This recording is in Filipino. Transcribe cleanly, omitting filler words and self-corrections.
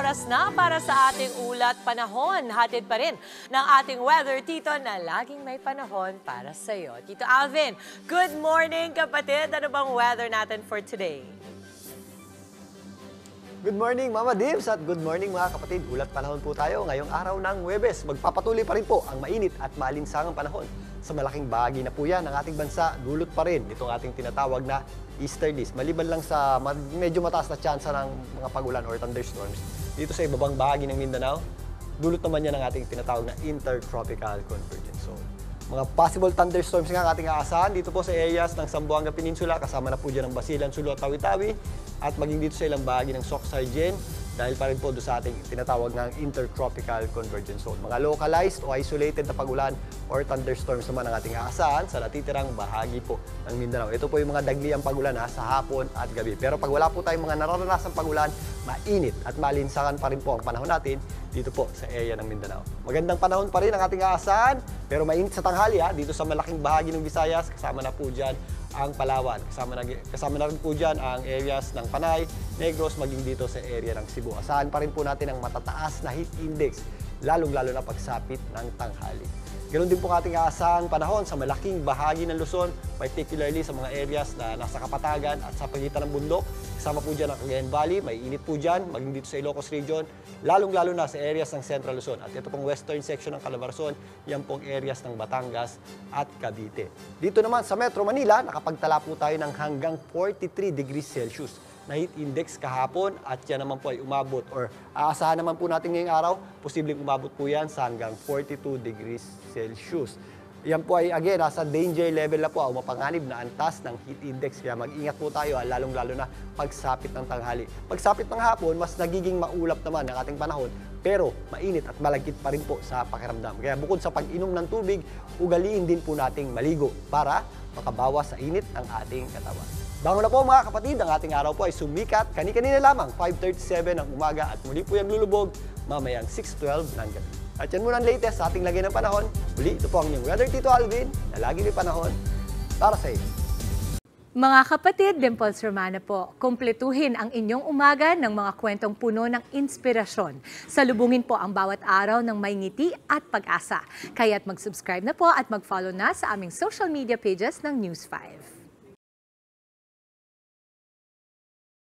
oras na para sa ating ulat panahon. Hatid pa rin ng ating weather, Tito, na laging may panahon para sa iyo. Tito Alvin, good morning kapatid. Ano bang weather natin for today? Good morning Mama Dibs at good morning mga kapatid. Ulat panahon po tayo ngayong araw ng Huwebes. Magpapatuloy pa rin po ang mainit at malinsangang panahon. Sa malaking bahagi na po yan ng ating bansa, dulot pa rin itong ating tinatawag na easterlies. Maliban lang sa medyo mataas na tsansa ng mga pagulan or thunderstorms, dito sa ibabang bahagi ng Mindanao, dulot naman yan ng ating tinatawag na intertropical convergence. So, mga possible thunderstorms nga ang ating aasahan dito po sa areas ng Zamboanga Peninsula, kasama na po dyan ang Basilan, Sulu at Tawi-Tawi, at maging dito sa ilang bahagi ng Soc-Sargen, dahil pa rin po doon sa ating tinatawag ng intertropical convergence zone. Mga localized o isolated na pagulan or thunderstorms naman ang ating aasahan sa natitirang bahagi po ng Mindanao. Ito po yung mga dagliang pagulan sa hapon at gabi. Pero pag wala po tayong mga nararanasang pagulan, mainit at malinsangan pa rin po ang panahon natin dito po sa area ng Mindanao. Magandang panahon pa rin ang ating aasahan, pero mainit sa tanghali dito sa malaking bahagi ng Visayas, kasama na po dyan ang Palawan. Kasama na rin po dyan ang areas ng Panay, Negros, maging dito sa area ng Cebu. Asahan pa rin po natin ang matataas na heat index, lalong-lalo na pagsapit ng tanghali. Ganoon din po ating aasahang panahon sa malaking bahagi ng Luzon, particularly sa mga areas na nasa Kapatagan at sa pagitan ng bundok. Kasama po dyan ang Cagayan Valley, may init po dyan, maging dito sa Ilocos Region, lalong-lalo na sa areas ng Central Luzon. At ito pong western section ng Calabarzon, yan pong areas ng Batangas at Cavite. Dito naman sa Metro Manila, nakapagtala po tayo ng hanggang 43 degrees Celsius na heat index kahapon at yan naman po ay umabot or aasahan naman po natin ngayong araw, posibleng umabot po yan sa hanggang 42 degrees Celsius. Yan po ay again, nasa danger level na po o mapanganib na antas ng heat index. Kaya mag-ingat po tayo lalong-lalo na pagsapit ng tanghali. Pagsapit ng hapon, mas nagiging maulap naman ang ating panahon pero mainit at malagkit pa rin po sa pakiramdam. Kaya bukod sa pag-inom ng tubig, ugaliin din po nating maligo para makabawas sa init ng ating katawan. Bango na po mga kapatid, ang ating araw po ay sumikat kani-kanina lamang 5:37 ng umaga at muli po yung lulubog mamayang 6:12 ng gabi. At yan muna ang latest sa ating lagay ng panahon. Muli, ito po ang inyong weather, Tito Alvin, na lagi may panahon para sa iyo. Mga kapatid, Dimples Romana po, kumpletuhin ang inyong umaga ng mga kwentong puno ng inspirasyon. Salubungin po ang bawat araw ng may ngiti at pag-asa. Kaya't mag-subscribe na po at mag-follow na sa aming social media pages ng News 5.